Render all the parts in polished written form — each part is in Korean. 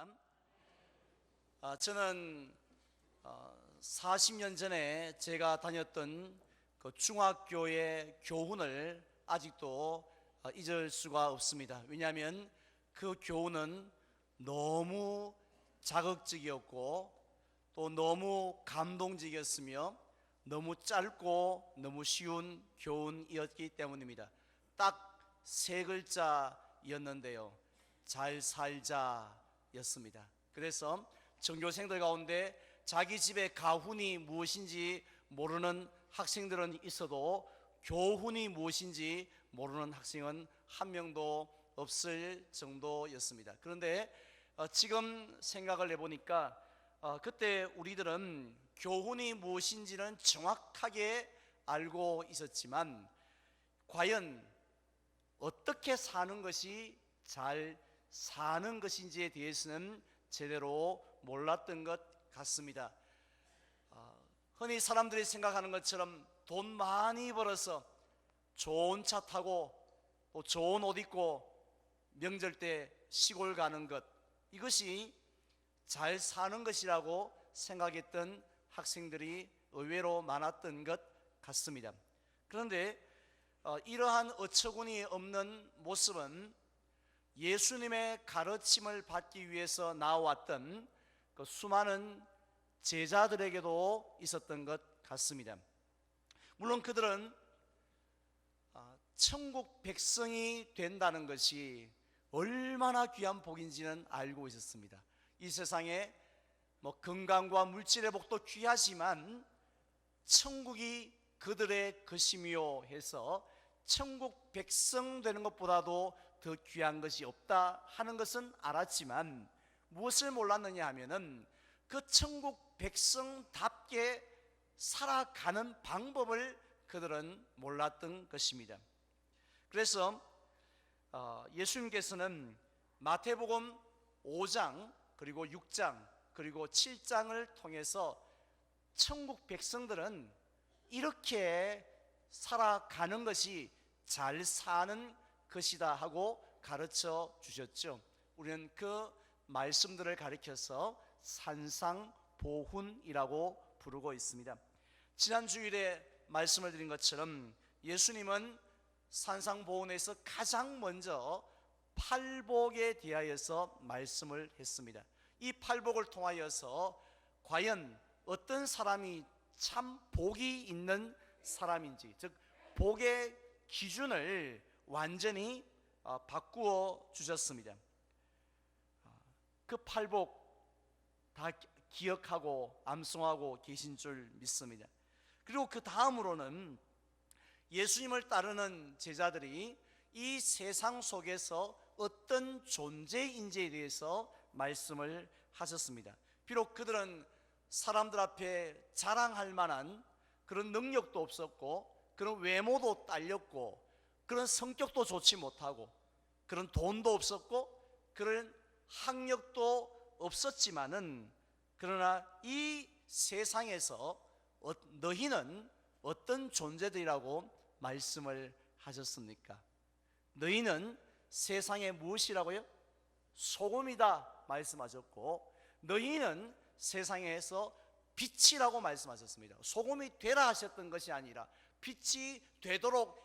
합니다. 저는 40년 전에 제가 다녔던 그 중학교의 교훈을 아직도 잊을 수가 없습니다. 왜냐하면 그 교훈은 너무 자극적이었고 또 너무 감동적이었으며 너무 짧고 너무 쉬운 교훈이었기 때문입니다. 딱 세 글자였는데요, 잘 살자 였습니다. 그래서 전교생들 가운데 자기 집의 가훈이 무엇인지 모르는 학생들은 있어도 교훈이 무엇인지 모르는 학생은 한 명도 없을 정도였습니다. 그런데 지금 생각을 해보니까 그때 우리들은 교훈이 무엇인지는 정확하게 알고 있었지만 과연 어떻게 사는 것이 잘 사는 것인지에 대해서는 제대로 몰랐던 것 같습니다. 흔히 사람들이 생각하는 것처럼 돈 많이 벌어서 좋은 차 타고 또 좋은 옷 입고 명절 때 시골 가는 것, 이것이 잘 사는 것이라고 생각했던 학생들이 의외로 많았던 것 같습니다. 그런데 이러한 어처구니 없는 모습은 예수님의 가르침을 받기 위해서 나왔던 그 수많은 제자들에게도 있었던 것 같습니다. 물론 그들은 천국 백성이 된다는 것이 얼마나 귀한 복인지는 알고 있었습니다. 이 세상에 건강과 물질의 복도 귀하지만 천국이 그들의 것이며 해서 천국 백성 되는 것보다도 더 귀한 것이 없다 하는 것은 알았지만 무엇을 몰랐느냐 하면은 그 천국 백성답게 살아가는 방법을 그들은 몰랐던 것입니다. 그래서 예수님께서는 마태복음 5장 그리고 6장 그리고 7장을 통해서 천국 백성들은 이렇게 살아가는 것이 잘 사는 것이다 하고 가르쳐 주셨죠. 우리는 그 말씀들을 가리켜서 산상보훈이라고 부르고 있습니다. 지난 주일에 말씀을 드린 것처럼 예수님은 산상보훈에서 가장 먼저 팔복에 대하여서 말씀을 했습니다. 이 팔복을 통하여서 과연 어떤 사람이 참 복이 있는 사람인지, 즉 복의 기준을 완전히 바꾸어 주셨습니다. 그 팔복 다 기억하고 암송하고 계신 줄 믿습니다. 그리고 그 다음으로는 예수님을 따르는 제자들이 이 세상 속에서 어떤 존재인지에 대해서 말씀을 하셨습니다. 비록 그들은 사람들 앞에 자랑할 만한 그런 능력도 없었고 그런 외모도 딸렸고 그런 성격도 좋지 못하고 그런 돈도 없었고 그런 학력도 없었지만은 그러나 이 세상에서 너희는 어떤 존재들이라고 말씀을 하셨습니까? 너희는 세상의 무엇이라고요? 소금이다 말씀하셨고 너희는 세상에서 빛이라고 말씀하셨습니다. 소금이 되라 하셨던 것이 아니라 빛이 되도록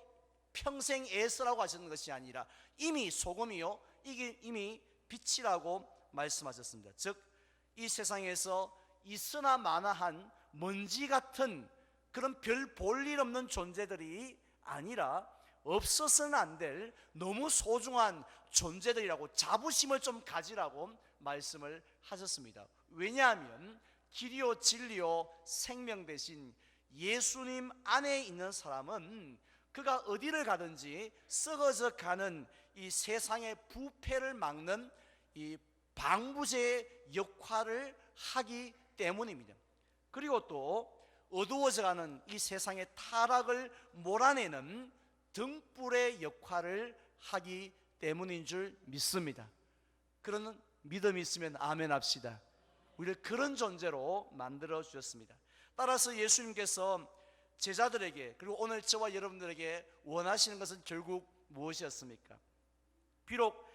평생 애쓰라고 하셨던 것이 아니라 이미 소금이요 이게 이미 빛이라고 말씀하셨습니다. 즉 이 세상에서 있으나 마나한 먼지 같은 그런 별 볼일 없는 존재들이 아니라 없어서는 안 될 너무 소중한 존재들이라고 자부심을 좀 가지라고 말씀을 하셨습니다. 왜냐하면 길이요 진리요 생명 대신 예수님 안에 있는 사람은 그가 어디를 가든지 썩어져 가는 이 세상의 부패를 막는 이 방부제의 역할을 하기 때문입니다. 그리고 또 어두워져가는 이 세상의 타락을 몰아내는 등불의 역할을 하기 때문인 줄 믿습니다. 그런 믿음이 있으면 아멘 합시다. 우리를 그런 존재로 만들어 주셨습니다. 따라서 예수님께서 제자들에게 그리고 오늘 저와 여러분들에게 원하시는 것은 결국 무엇이었습니까? 비록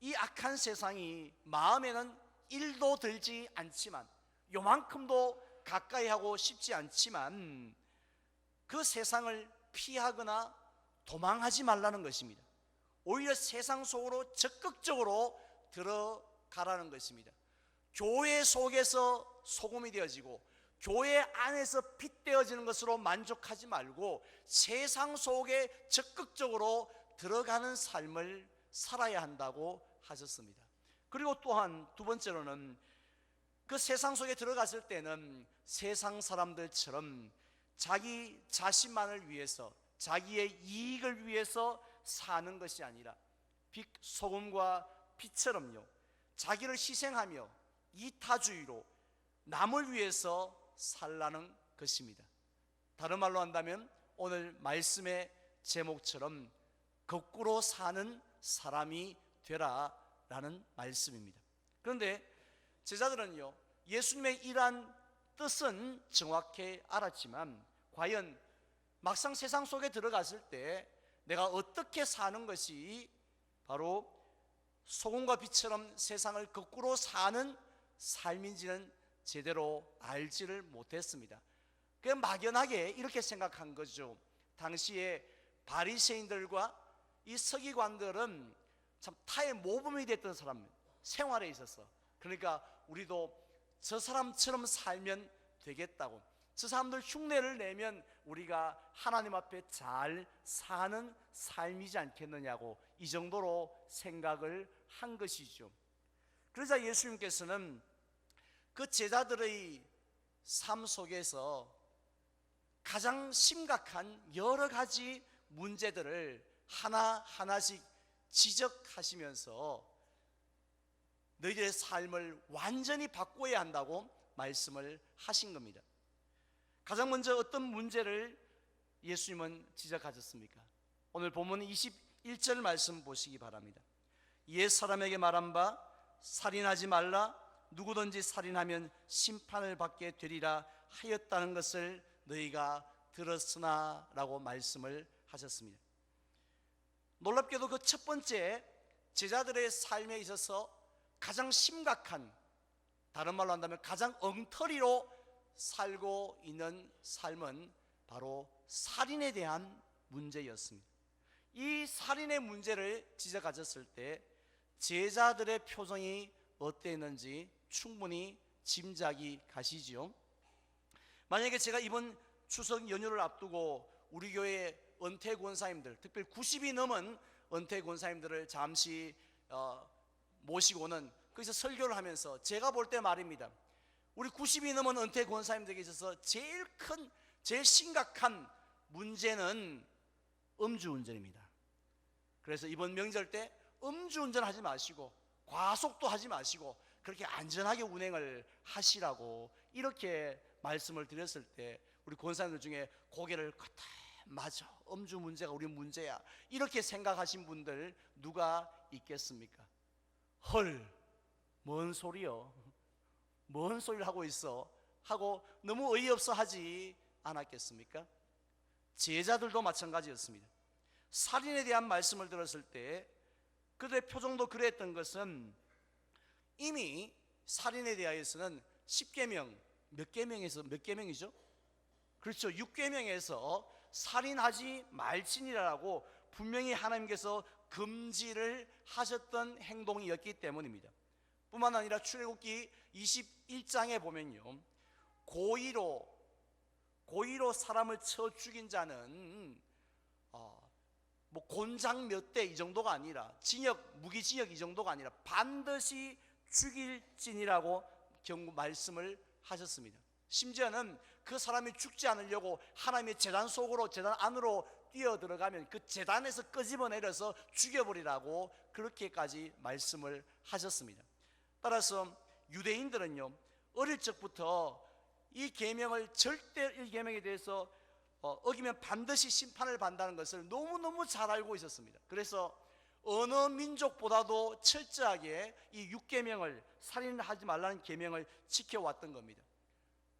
이 악한 세상이 마음에는 1도 들지 않지만, 요만큼도 가까이 하고 싶지 않지만 그 세상을 피하거나 도망하지 말라는 것입니다. 오히려 세상 속으로 적극적으로 들어가라는 것입니다. 교회 속에서 소금이 되어지고 교회 안에서 빛 되어지는 것으로 만족하지 말고 세상 속에 적극적으로 들어가는 삶을 살아야 한다고 하셨습니다. 그리고 또한 두 번째로는 그 세상 속에 들어갔을 때는 세상 사람들처럼 자기 자신만을 위해서, 자기의 이익을 위해서 사는 것이 아니라 소금과 빛처럼요, 자기를 희생하며 이타주의로 남을 위해서 살라는 것입니다. 다른 말로 한다면 오늘 말씀의 제목처럼 거꾸로 사는 사람이 되라라는 말씀입니다. 그런데 제자들은요, 예수님의 이러한 뜻은 정확히 알았지만 과연 막상 세상 속에 들어갔을 때 내가 어떻게 사는 것이 바로 소금과 빛처럼 세상을 거꾸로 사는 삶인지는 제대로 알지를 못했습니다. 그 막연하게 이렇게 생각한 거죠. 당시에 바리새인들과 이 서기관들은 참 타의 모범이 됐던 사람, 생활에 있어서, 그러니까 우리도 저 사람처럼 살면 되겠다고, 저 사람들 흉내를 내면 우리가 하나님 앞에 잘 사는 삶이지 않겠느냐고 이 정도로 생각을 한 것이죠. 그러자 예수님께서는 그 제자들의 삶 속에서 가장 심각한 여러 가지 문제들을 하나하나씩 지적하시면서 너희들의 삶을 완전히 바꿔야 한다고 말씀을 하신 겁니다. 가장 먼저 어떤 문제를 예수님은 지적하셨습니까? 오늘 본문 21절 말씀 보시기 바랍니다. 옛 사람에게 말한 바 살인하지 말라, 누구든지 살인하면 심판을 받게 되리라 하였다는 것을 너희가 들었으나 라고 말씀을 하셨습니다. 놀랍게도 그 첫 번째 제자들의 삶에 있어서 가장 심각한, 다른 말로 한다면 가장 엉터리로 살고 있는 삶은 바로 살인에 대한 문제였습니다. 이 살인의 문제를 지적하셨을 때 제자들의 표정이 어땠는지 충분히 짐작이 가시지요. 만약에 제가 이번 추석 연휴를 앞두고 우리 교회 은퇴 권사님들, 특별히 90이 넘은 은퇴 권사님들을 잠시 모시고는 거기서 설교를 하면서 제가 볼 때 말입니다, 우리 90이 넘은 은퇴 권사님들에게 있어서 제일 심각한 문제는 음주운전입니다. 그래서 이번 명절 때 음주운전 하지 마시고 과속도 하지 마시고 그렇게 안전하게 운행을 하시라고 이렇게 말씀을 드렸을 때 우리 권사님들 중에 고개를 끄덕, 맞아, 음주 문제가 우리 문제야, 이렇게 생각하신 분들 누가 있겠습니까? 헐, 뭔 소리요? 뭔 소리를 하고 있어? 하고 너무 어이없어 하지 않았겠습니까? 제자들도 마찬가지였습니다. 살인에 대한 말씀을 들었을 때 그들의 표정도 그랬던 것은 이미 살인에 대하여서는 10계명, 몇 계명에서 몇 계명이죠? 그렇죠, 6계명에서 살인하지 말지니라고 분명히 하나님께서 금지를 하셨던 행동이었기 때문입니다. 뿐만 아니라 출애굽기 21장에 보면요, 고의로 사람을 쳐 죽인 자는 곤장 몇 대 이 정도가 아니라 무기징역 이 정도가 아니라 반드시 죽일지니라고 경고 말씀을 하셨습니다. 심지어는 그 사람이 죽지 않으려고 하나님의 제단 속으로, 제단 안으로 뛰어들어가면 그 제단에서 끄집어내려서 죽여버리라고 그렇게까지 말씀을 하셨습니다. 따라서 유대인들은요, 어릴 적부터 이 계명을, 절대 이 계명에 대해서 어기면 반드시 심판을 받는다는 것을 너무너무 잘 알고 있었습니다. 그래서 어느 민족보다도 철저하게 이 6계명을, 살인하지 말라는 계명을 지켜왔던 겁니다.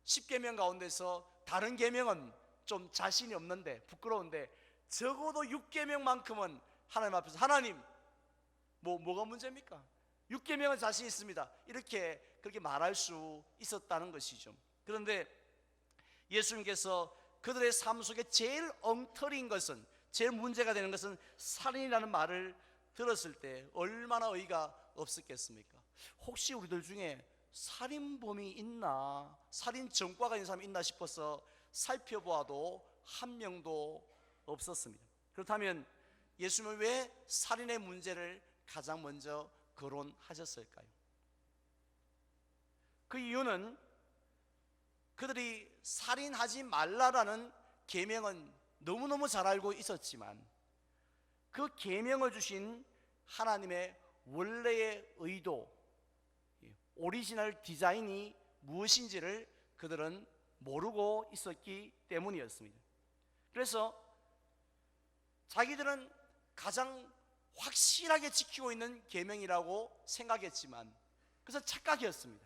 10계명 가운데서 다른 계명은 좀 자신이 없는데 부끄러운데 적어도 6계명만큼은 하나님 앞에서 하나님 뭐가 문제입니까? 6계명은 자신 있습니다. 이렇게 그렇게 말할 수 있었다는 것이죠. 그런데 예수님께서 그들의 삶 속에 제일 엉터리인 것은, 제일 문제가 되는 것은 살인이라는 말을 들었을 때 얼마나 어이가 없었겠습니까? 혹시 우리들 중에 살인범이 있나, 살인 전과가 있는 사람이 있나 싶어서 살펴보아도 한 명도 없었습니다. 그렇다면 예수님은 왜 살인의 문제를 가장 먼저 거론하셨을까요? 그 이유는 그들이 살인하지 말라라는 계명은 너무너무 잘 알고 있었지만 그 계명을 주신 하나님의 원래의 의도, 오리지널 디자인이 무엇인지를 그들은 모르고 있었기 때문이었습니다. 그래서 자기들은 가장 확실하게 지키고 있는 계명이라고 생각했지만 그것은 착각이었습니다.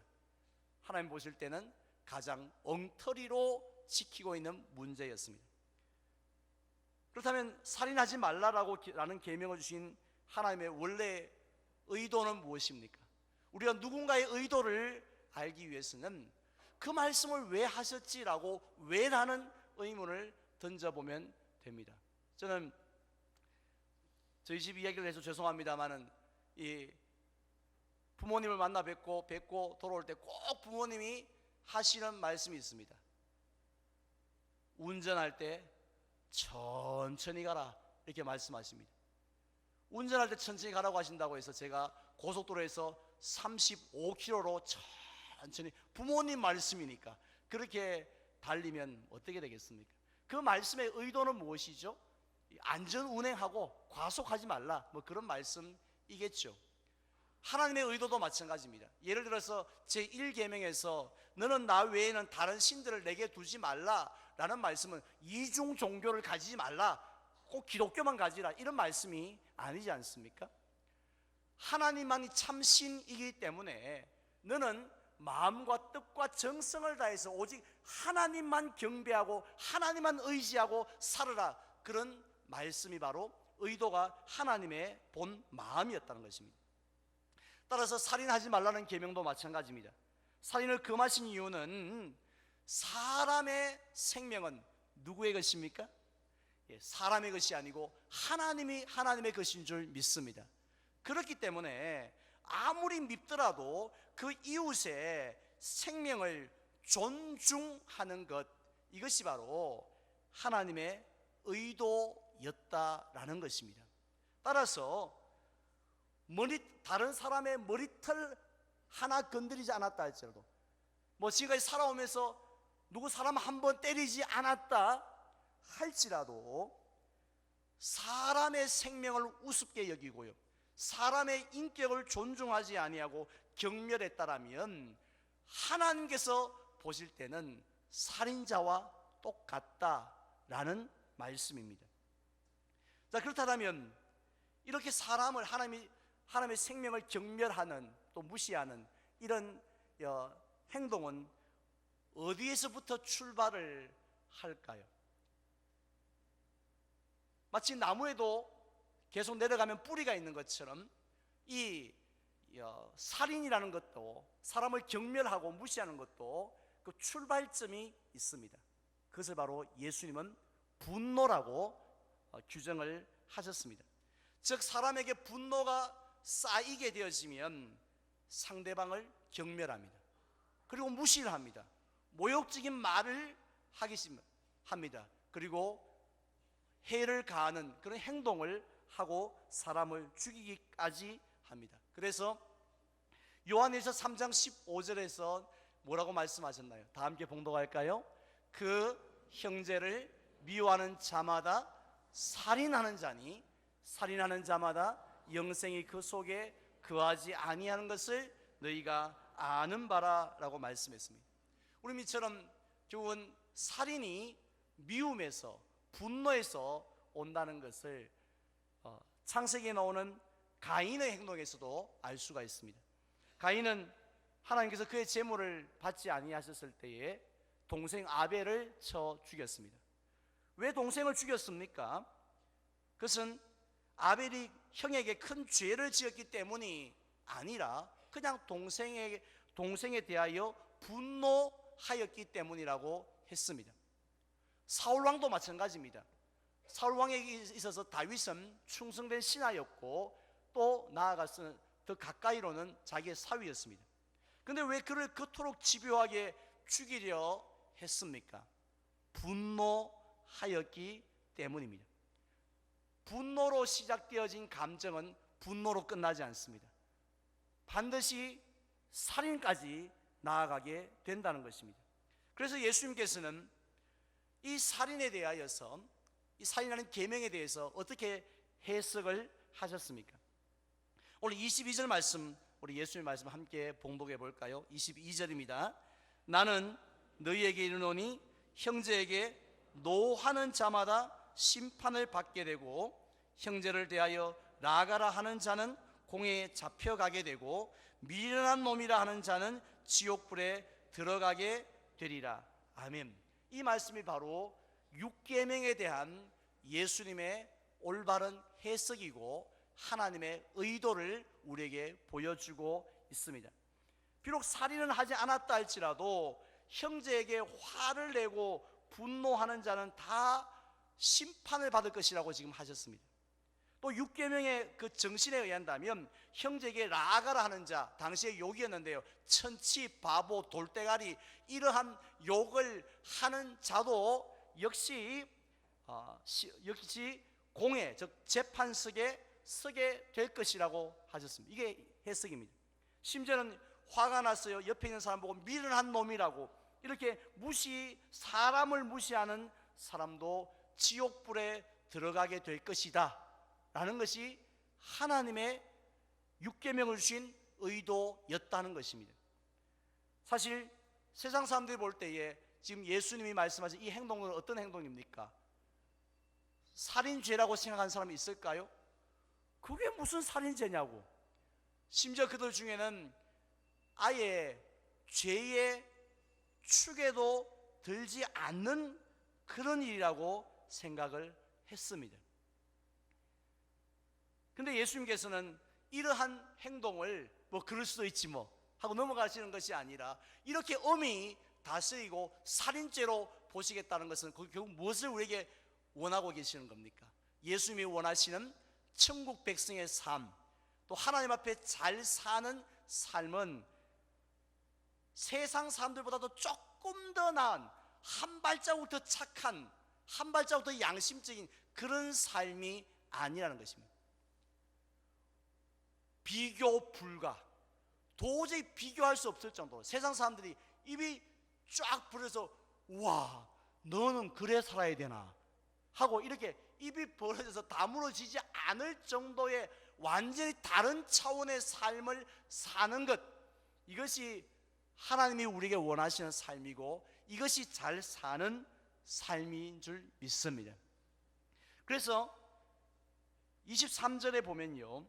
하나님 보실 때는 가장 엉터리로 지키고 있는 문제였습니다. 그렇다면 살인하지 말라라는 계명을 주신 하나님의 원래 의도는 무엇입니까? 우리가 누군가의 의도를 알기 위해서는 그 말씀을 왜 하셨지라고 왜라는 의문을 던져보면 됩니다. 저는 저희 집 이야기를 해서 죄송합니다만은 이 부모님을 만나 뵙고 돌아올 때 꼭 부모님이 하시는 말씀이 있습니다. 운전할 때 천천히 가라, 이렇게 말씀하십니다. 운전할 때 천천히 가라고 하신다고 해서 제가 고속도로에서 35km로 천천히, 부모님 말씀이니까 그렇게 달리면 어떻게 되겠습니까? 그 말씀의 의도는 무엇이죠? 안전 운행하고 과속하지 말라, 그런 말씀이겠죠. 하나님의 의도도 마찬가지입니다. 예를 들어서 제1계명에서 너는 나 외에는 다른 신들을 내게 두지 말라 라는 말씀은 이중 종교를 가지지 말라, 꼭 기독교만 가지라, 이런 말씀이 아니지 않습니까? 하나님만이 참신이기 때문에 너는 마음과 뜻과 정성을 다해서 오직 하나님만 경배하고 하나님만 의지하고 살아라, 그런 말씀이 바로 의도가 하나님의 본 마음이었다는 것입니다. 따라서 살인하지 말라는 계명도 마찬가지입니다. 살인을 금하신 이유는 사람의 생명은 누구의 것입니까? 사람의 것이 아니고 하나님의 것인 줄 믿습니다. 그렇기 때문에 아무리 밉더라도 그 이웃의 생명을 존중하는 것, 이것이 바로 하나님의 의도였다라는 것입니다. 따라서 다른 사람의 머리털 하나 건드리지 않았다 할지라도, 지금까지 살아오면서 누구 사람 한 번 때리지 않았다 할지라도 사람의 생명을 우습게 여기고요, 사람의 인격을 존중하지 아니하고 경멸했다라면 하나님께서 보실 때는 살인자와 똑같다라는 말씀입니다. 자, 그렇다면 이렇게 하나님의 생명을 경멸하는, 또 무시하는 이런 행동은 어디에서부터 출발을 할까요? 마치 나무에도 계속 내려가면 뿌리가 있는 것처럼 이 살인이라는 것도, 사람을 경멸하고 무시하는 것도 그 출발점이 있습니다. 그것을 바로 예수님은 분노라고 규정을 하셨습니다. 즉 사람에게 분노가 쌓이게 되어지면 상대방을 경멸합니다. 그리고 무시를 합니다. 모욕적인 말을 하기 합니다. 그리고 해를 가하는 그런 행동을 하고 사람을 죽이기까지 합니다. 그래서 요한일서 3장 15절에서 뭐라고 말씀하셨나요? 다 함께 봉독할까요? 그 형제를 미워하는 자마다 살인하는 자니 살인하는 자마다 영생이 그 속에 거하지 아니하는 것을 너희가 아는 바라 라고 말씀했습니다. 우리 미처럼 결국은 살인이 미움에서, 분노에서 온다는 것을 창세기에 나오는 가인의 행동에서도 알 수가 있습니다. 가인은 하나님께서 그의 재물을 받지 아니하셨을 때에 동생 아벨을 쳐 죽였습니다. 왜 동생을 죽였습니까? 그것은 아벨이 형에게 큰 죄를 지었기 때문이 아니라 그냥 동생에 대하여 분노하였기 때문이라고 했습니다. 사울왕도 마찬가지입니다. 사울왕에게 있어서 다윗은 충성된 신하였고 또 나아가서 더 가까이로는 자기의 사위였습니다. 그런데 왜 그를 그토록 집요하게 죽이려 했습니까? 분노하였기 때문입니다. 분노로 시작되어진 감정은 분노로 끝나지 않습니다. 반드시 살인까지 나아가게 된다는 것입니다. 그래서 예수님께서는 이 살인에 대하여서, 이 살인하는 계명에 대해서 어떻게 해석을 하셨습니까? 오늘 22절 말씀, 우리 예수님의 말씀 함께 봉독해 볼까요? 22절입니다. 나는 너희에게 이르노니 형제에게 노하는 자마다 심판을 받게 되고 형제를 대하여 나아가라 하는 자는 공회에 잡혀가게 되고 미련한 놈이라 하는 자는 지옥불에 들어가게 되리라. 아멘. 이 말씀이 바로 육계명에 대한 예수님의 올바른 해석이고 하나님의 의도를 우리에게 보여주고 있습니다. 비록 살인은 하지 않았다 할지라도 형제에게 화를 내고 분노하는 자는 다 심판을 받을 것이라고 지금 하셨습니다. 또 육계명의 그 정신에 의한다면 형제에게 나아가라 하는 자, 당시의 욕이었는데요, 천치, 바보, 돌대가리 이러한 욕을 하는 자도 역시 공회, 즉 재판석에 서게 될 것이라고 하셨습니다. 이게 해석입니다. 심지어는 화가 났어요. 옆에 있는 사람 보고 미련한 놈이라고, 이렇게 사람을 무시하는 사람도 지옥불에 들어가게 될 것이다 라는 것이 하나님의 육계명을 주신 의도였다는 것입니다. 사실 세상 사람들이 볼 때에 지금 예수님이 말씀하신 이 행동은 어떤 행동입니까? 살인죄라고 생각하는 사람이 있을까요? 그게 무슨 살인죄냐고. 심지어 그들 중에는 아예 죄의 축에도 들지 않는 그런 일이라고 생각을 했습니다. 근데 예수님께서는 이러한 행동을 그럴 수도 있지 하고 넘어가시는 것이 아니라 이렇게 엄히 다스리고 살인죄로 보시겠다는 것은 결국 무엇을 우리에게 원하고 계시는 겁니까? 예수님이 원하시는 천국 백성의 삶, 또 하나님 앞에 잘 사는 삶은 세상 사람들보다도 조금 더 나은, 한 발자국 더 착한, 한 발자국 더 양심적인 그런 삶이 아니라는 것입니다. 비교 불가, 도저히 비교할 수 없을 정도로 세상 사람들이 입이 쫙 불어서 와, 너는 그래 살아야 되나 하고 이렇게 입이 벌어져서 다물어지지 않을 정도의 완전히 다른 차원의 삶을 사는 것, 이것이 하나님이 우리에게 원하시는 삶이고 이것이 잘 사는 삶인 줄 믿습니다. 그래서 23절에 보면요,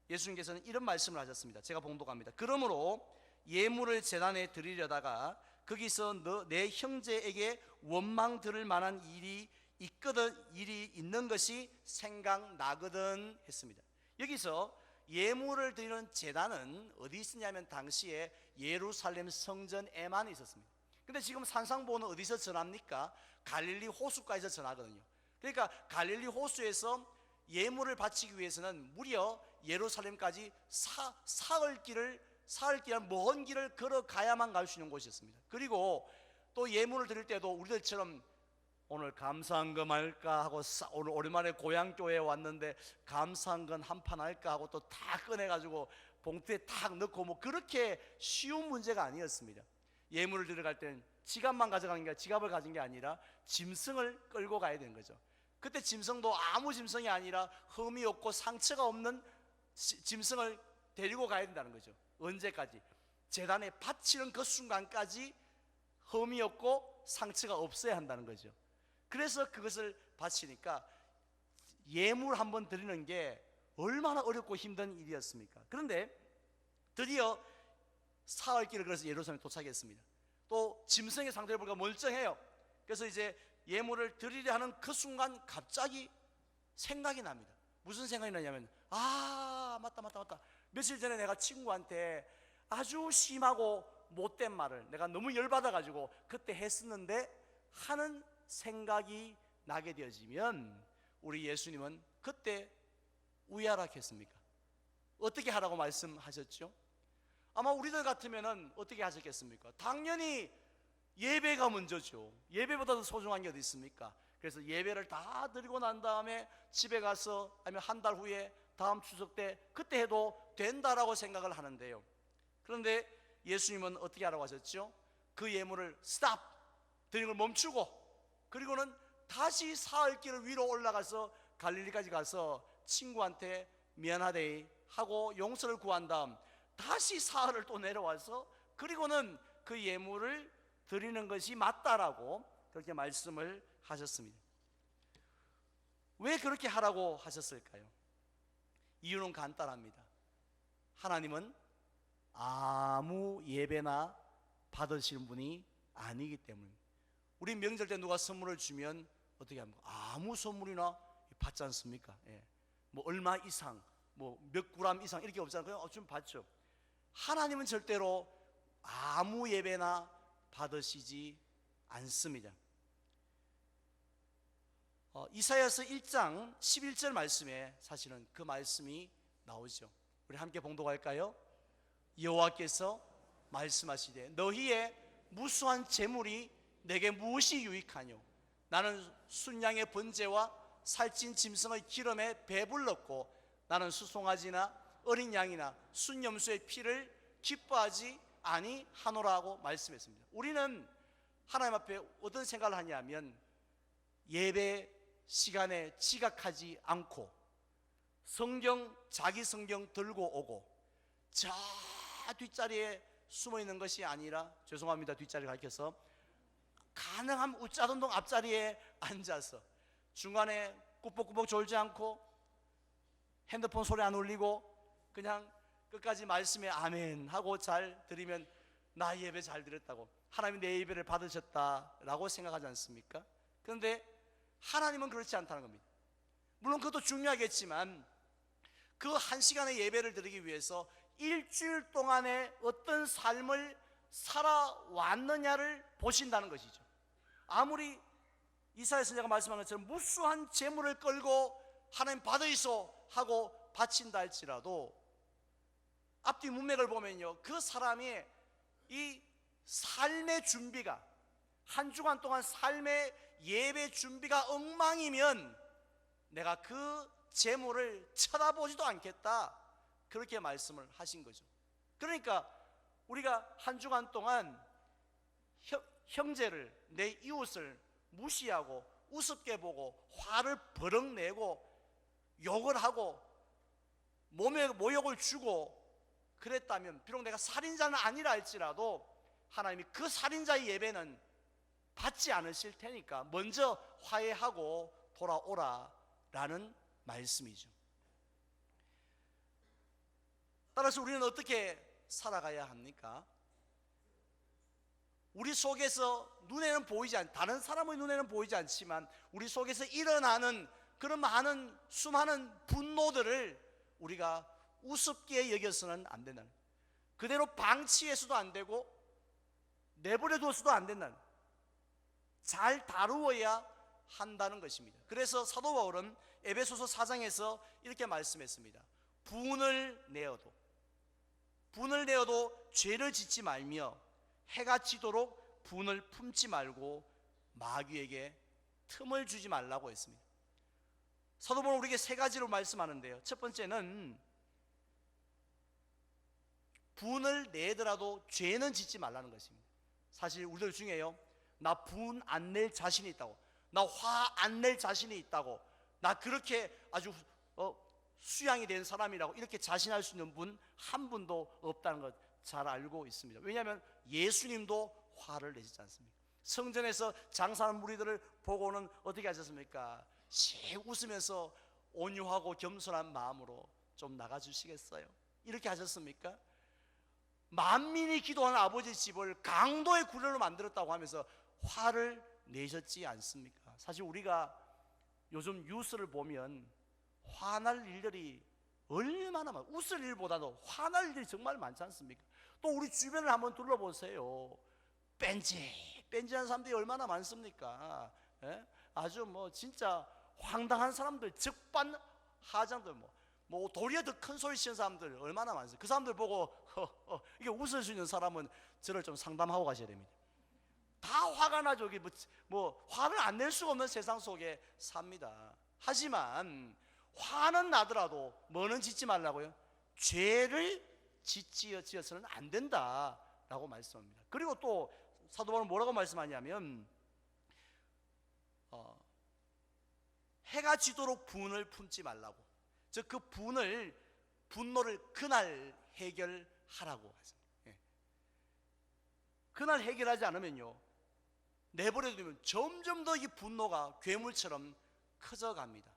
예수님께서는 이런 말씀을 하셨습니다. 제가 봉독합니다. 그러므로 예물을 제단에 드리려다가 거기서 내 형제에게 원망 들을 만한 일이 있는 것이 생각나거든 했습니다. 여기서 예물을 드리는 제단은 어디 있었냐면 당시에 예루살렘 성전에만 있었습니다. 근데 지금 산상보는 어디서 전합니까? 갈릴리 호수가에서 전하거든요. 그러니까 갈릴리 호수에서 예물을 바치기 위해서는 무려 예루살렘까지 사흘 길한 먼 길을 걸어가야만 갈 수 있는 곳이었습니다. 그리고 또 예물을 드릴 때도 우리들처럼 오늘 감사한금 할까 하고 오늘 오랜만에 고향교회에 왔는데 감사한금 한 판 할까 하고 또 다 꺼내가지고 봉투에 탁 넣고 그렇게 쉬운 문제가 아니었습니다. 예물을 들어갈 때는 지갑만 가져가는 게, 지갑을 가진 게 아니라 짐승을 끌고 가야 되는 거죠. 그때 짐승도 아무 짐승이 아니라 흠이 없고 상처가 없는 짐승을 데리고 가야 된다는 거죠. 언제까지? 제단에 바치는 그 순간까지 흠이 없고 상처가 없어야 한다는 거죠. 그래서 그것을 바치니까 예물 한번 드리는 게 얼마나 어렵고 힘든 일이었습니까? 그런데 드디어 사흘 길을 걸어서 예루살렘에 도착했습니다. 또 짐승의 상태를 보니까 멀쩡해요. 그래서 이제 예물을 드리려 하는 그 순간 갑자기 생각이 납니다. 무슨 생각이 나냐면, 맞다. 며칠 전에 내가 친구한테 아주 심하고 못된 말을 내가 너무 열받아가지고 그때 했었는데 하는 생각이 나게 되어지면 우리 예수님은 그때 우야락했습니까? 어떻게 하라고 말씀하셨죠? 아마 우리들 같으면은 어떻게 하셨겠습니까? 당연히 예배가 먼저죠. 예배보다 더 소중한 게 어디 있습니까? 그래서 예배를 다 드리고 난 다음에 집에 가서 아니면 한 달 후에 다음 추석 때 그때 해도 된다라고 생각을 하는데요. 그런데 예수님은 어떻게 하라고 하셨죠? 그 예물을 스탑! 드리는 걸 멈추고, 그리고는 다시 사흘길을 위로 올라가서 갈릴리까지 가서 친구한테 미안하대 하고 용서를 구한 다음 다시 사흘을 또 내려와서 그리고는 그 예물을 드리는 것이 맞다라고 그렇게 말씀을 하셨습니다. 왜 그렇게 하라고 하셨을까요? 이유는 간단합니다. 하나님은 아무 예배나 받으시는 분이 아니기 때문입니다. 우리 명절 때 누가 선물을 주면 어떻게 합니까? 아무 선물이나 받지 않습니까? 예. 뭐 얼마 이상, 뭐 몇 그램 이상 이렇게 없잖아요. 그냥 좀 받죠. 하나님은 절대로 아무 예배나 받으시지 않습니다. 이사야서 1장 11절 말씀에 사실은 그 말씀이 나오죠. 우리 함께 봉독할까요? 여호와께서 말씀하시되 너희의 무수한 재물이 내게 무엇이 유익하뇨? 나는 순양의 번제와 살찐 짐승의 기름에 배불렀고 나는 수송아지나 어린 양이나 순염소의 피를 기뻐하지 아니하노라고 말씀했습니다. 우리는 하나님 앞에 어떤 생각을 하냐면 예배 시간에 지각하지 않고 자기 성경 들고 오고 저 뒷자리에 숨어 있는 것이 아니라, 죄송합니다, 뒷자리 가르쳐서, 가능하면 우짜동동 앞자리에 앉아서 중간에 꾸벅꾸벅 졸지 않고 핸드폰 소리 안 울리고 그냥 끝까지 말씀에 아멘 하고 잘 드리면 나 예배 잘 드렸다고, 하나님이 내 예배를 받으셨다라고 생각하지 않습니까? 그런데 하나님은 그렇지 않다는 겁니다. 물론 그것도 중요하겠지만 그 한 시간의 예배를 드리기 위해서 일주일 동안의 어떤 삶을 살아왔느냐를 보신다는 것이죠. 아무리 이사야 선지자가 말씀한 것처럼 무수한 재물을 끌고 하나님 받으이소 하고 바친다 할지라도 앞뒤 문맥을 보면요, 그 사람의 이 삶의 준비가, 한 주간 동안 삶의 예배 준비가 엉망이면 내가 그 재물을 쳐다보지도 않겠다, 그렇게 말씀을 하신 거죠. 그러니까 우리가 한 주간 동안 형제를, 내 이웃을 무시하고 우습게 보고 화를 버럭 내고 욕을 하고 몸에 모욕을 주고 그랬다면, 비록 내가 살인자는 아니라 할지라도 하나님이 그 살인자의 예배는 받지 않으실 테니까 먼저 화해하고 돌아오라라는 말씀이죠. 따라서 우리는 어떻게 살아가야 합니까? 우리 속에서 눈에는 보이지 않, 다른 사람의 눈에는 보이지 않지만 우리 속에서 일어나는 그런 많은 수많은 분노들을 우리가 우습게 여겨서는 안 된다는, 그대로 방치해서도 안 되고 내버려 두어서도 안 된다는, 잘 다루어야 한다는 것입니다. 그래서 사도 바울은 에베소서 4장에서 이렇게 말씀했습니다. 분을 내어도 죄를 짓지 말며 해가 지도록 분을 품지 말고 마귀에게 틈을 주지 말라고 했습니다. 사도 바울은 우리에게 세 가지로 말씀하는데요, 첫 번째는 분을 내더라도 죄는 짓지 말라는 것입니다. 사실 우리들 중에요, 나 분 안 낼 자신이 있다고, 나 화 안 낼 자신이 있다고, 나 그렇게 아주 수양이 된 사람이라고 이렇게 자신할 수 있는 분 한 분도 없다는 것 잘 알고 있습니다. 왜냐하면 예수님도 화를 내시지 않습니까? 성전에서 장사하는 무리들을 보고는 어떻게 하셨습니까? 씩 웃으면서 온유하고 겸손한 마음으로 좀 나가주시겠어요? 이렇게 하셨습니까? 만민이 기도하는 아버지 집을 강도의 굴레로 만들었다고 하면서 화를 내셨지 않습니까? 사실 우리가 요즘 뉴스를 보면 화날 일들이 얼마나 많아. 웃을 일보다도 화날 일이 정말 많지 않습니까? 또 우리 주변을 한번 둘러보세요. 뺀질뺀질한 사람들이 얼마나 많습니까? 예? 아주 뭐 진짜 황당한 사람들, 적반하장들, 뭐 도리어 더 큰 소리 치는 사람들 얼마나 많습니까? 그 사람들 보고 이게 웃을 수 있는 사람은 저를 좀 상담하고 가셔야 됩니다. 다 화가 나죠. 이게 뭐 화를 안 낼 수가 없는 세상 속에 삽니다. 하지만 화는 나더라도 뭐는 짓지 말라고요? 죄를 지어서는 안 된다라고 말씀합니다. 그리고 또 사도 바울은 뭐라고 말씀하냐면 해가 지도록 분을 품지 말라고. 즉 그 분노를 그날 해결하라고 하십니다. 예. 그날 해결하지 않으면요, 내버려 두면 점점 더 이 분노가 괴물처럼 커져갑니다.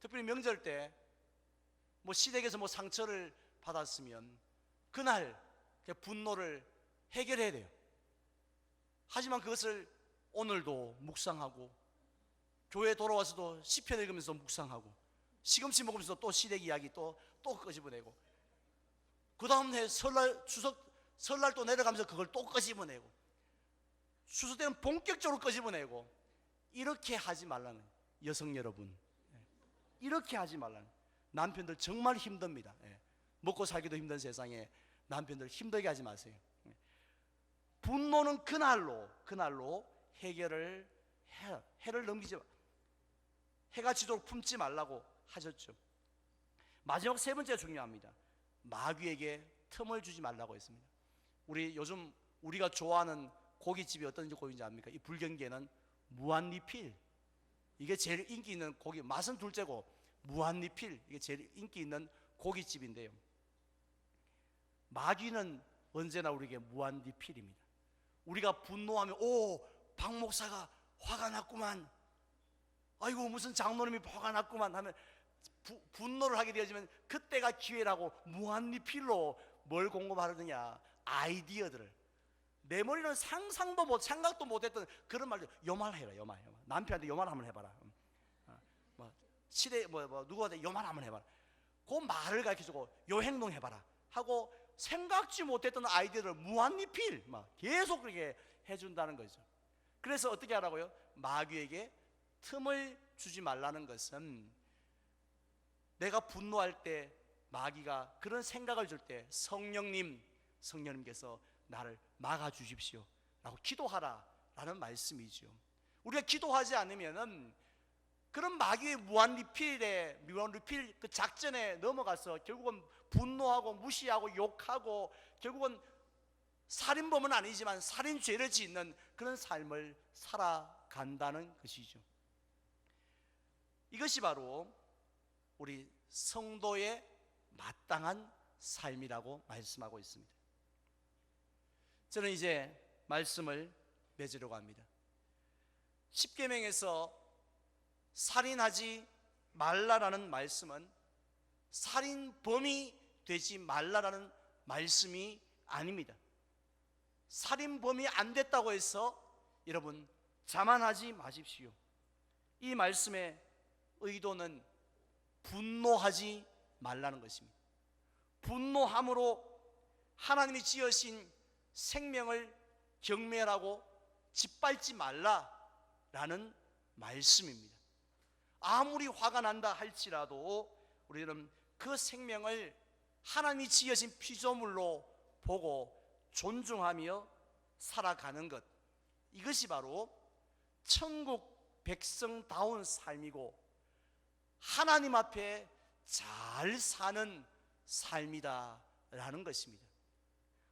특별히 명절 때 뭐 시댁에서 뭐 상처를 받았으면 그날 분노를 해결해야 돼요. 하지만 그것을 오늘도 묵상하고 교회 돌아와서도 시편 읽으면서 묵상하고 시금치 먹으면서 또 시댁 이야기 또 끄집어내고 그 다음 해 설날 또 내려가면서 그걸 또 끄집어내고 추수 때는 본격적으로 끄집어내고 이렇게 하지 말라는 여성 여러분, 이렇게 하지 말라는. 남편들 정말 힘듭니다. 먹고 살기도 힘든 세상에 남편들 힘들게 하지 마세요. 분노는 그날로 해결을 해를 넘기지, 해가 지도록 품지 말라고 하셨죠. 마지막 세 번째가 중요합니다. 마귀에게 틈을 주지 말라고 했습니다. 요즘 우리가 좋아하는 고깃집이 어떤 고깃인지 압니까? 이 불경기에는 무한리필, 이게 제일 인기 있는 고기, 맛은 둘째고 무한리필, 이게 제일 인기 있는 고깃집인데요, 마귀는 언제나 우리에게 무한리필입니다. 우리가 분노하면 박 목사가 화가 났구만, 아이고 무슨 장로님이 화가 났구만 하면 분노를 하게 되어지면 그때가 기회라고 무한리필로 뭘 공급하느냐, 아이디어들을. 내 머리는 생각도 못했던 그런 말들. 요말 해라, 요말. 남편한테 요말 한번 해봐라. 누구한테 요말 한번 해봐라. 그 말을 가르쳐주고 요 행동 해봐라 하고 생각지 못했던 아이디어를 무한리필 계속 그렇게 해준다는 거죠. 그래서 어떻게 하라고요? 마귀에게 틈을 주지 말라는 것은 내가 분노할 때 마귀가 그런 생각을 줄 때 성령님께서 나를 막아주십시오 라고 기도하라 라는 말씀이죠. 우리가 기도하지 않으면 그런 마귀의 무한리필 그 작전에 넘어가서 결국은 분노하고 무시하고 욕하고 결국은 살인범은 아니지만 살인죄를 짓는 그런 삶을 살아간다는 것이죠. 이것이 바로 우리 성도의 마땅한 삶이라고 말씀하고 있습니다. 저는 이제 말씀을 맺으려고 합니다. 십계명에서 살인하지 말라라는 말씀은 살인범이 되지 말라라는 말씀이 아닙니다. 살인범이 안 됐다고 해서 여러분 자만하지 마십시오. 이 말씀의 의도는 분노하지 말라는 것입니다. 분노함으로 하나님이 지으신 생명을 경멸하고 짓밟지 말라라는 말씀입니다. 아무리 화가 난다 할지라도 우리는 그 생명을 하나님이 지으신 피조물로 보고 존중하며 살아가는 것, 이것이 바로 천국 백성다운 삶이고 하나님 앞에 잘 사는 삶이다라는 것입니다.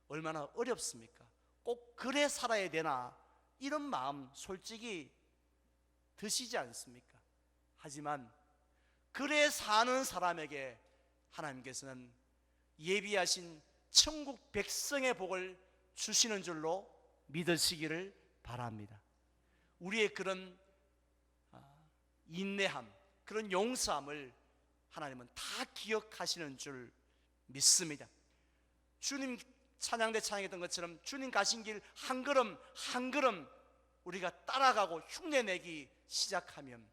얼마나 어렵습니까? 꼭 그래 살아야 되나 이런 마음 솔직히 드시지 않습니까? 하지만 그래 사는 사람에게 하나님께서는 예비하신 천국 백성의 복을 주시는 줄로 믿으시기를 바랍니다. 우리의 그런 인내함, 그런 용서함을 하나님은 다 기억하시는 줄 믿습니다. 주님 찬양대 찬양했던 것처럼 주님 가신 길 한 걸음 한 걸음 우리가 따라가고 흉내내기 시작하면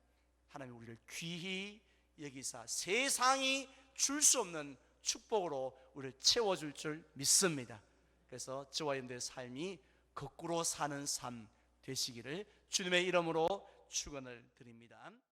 하나님 우리를 귀히 여기사 세상이 줄 수 없는 축복으로 우리를 채워줄 줄 믿습니다. 그래서 저와 여러분들의 삶이 거꾸로 사는 삶 되시기를 주님의 이름으로 축원을 드립니다.